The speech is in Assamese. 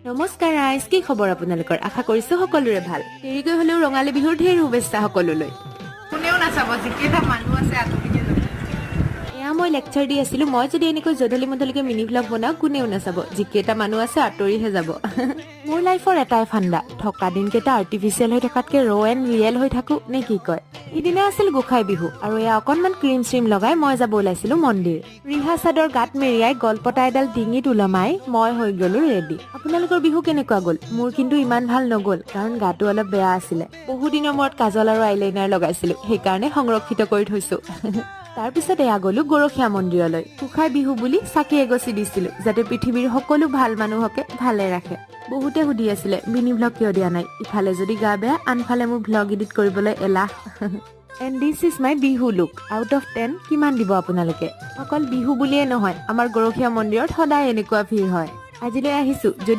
নমস্কাৰ ৰাইজ, কি খবৰ আপোনালোকৰ? আশা কৰিছো সকলোৰে ভাল। দেৰিকৈ হলেও ৰঙালী বিহুৰ ঢেৰ শুভেচ্ছা সকলোলৈ। কোনেও নাচাব, যিকেইটা মানুহ আছে আঁতৰিয়ে যাব। এয়া মই লেকচাৰ দি আছিলো, মই যদি এনেকৈ জধলি মধলিকে মিনি ভ্লগ বনাও কোনেও নাচাব, যিকেইটা মানুহ আছে আঁতৰিহে যাব। মোৰ লাইফৰ এটাই ফাণ্ডা, থকা দিনকেইটা আৰ্টিফিচিয়েল হৈ থকাতকে ৰ এণ্ড ৰিয়েল হৈ থাকো, নে কি কয়? সিদিনা আছিল গোসাই বিহু আৰু এয়া অকনমান ক্ৰীম চ্ৰীম লগাই মই যাব ওলাইছিলো মন্দিৰ। ৰিহা চাদৰ গাত মেৰিয়াই গলপতা এডাল ডিঙিত ওলমাই মই হৈ গলো ৰেডি। আপোনালোকৰ বিহু কেনেকুৱা গ'ল? মোৰ কিন্তু ইমান ভাল নগ'ল, কাৰণ গাটো অলপ বেয়া আছিলে। বহুদিনৰ মূৰত কাজল আৰু আইলাইনাৰ লগাইছিলো, সেইকাৰণে সংৰক্ষিত কৰি থৈছো। তাৰ পিছত এয়া গলো গৰখীয়া মন্দিৰলৈ। গোসাই বিহু বুলি চাকি এগছি দিছিলো, যাতে পৃথিৱীৰ সকলো ভাল মানুহকে ভালে ৰাখে। বহুতে সুধি আছিলে মিনি ভ্লগ কিয় দিয়া নাই, ইফালে যদি গা বেয়া, আনফালে মোৰ ভ্লগ এডিট কৰিবলৈ এলাহ। And this is my Bihu look. Out of 10 কিমান দিব আপোনালোকে? অকল বিহু বুলিয়ে নহয়, আমাৰ গৰখীয়া মন্দিৰত সদায় এনেকুৱা ভিৰ হয়। আজিলৈ আহিছো, যদি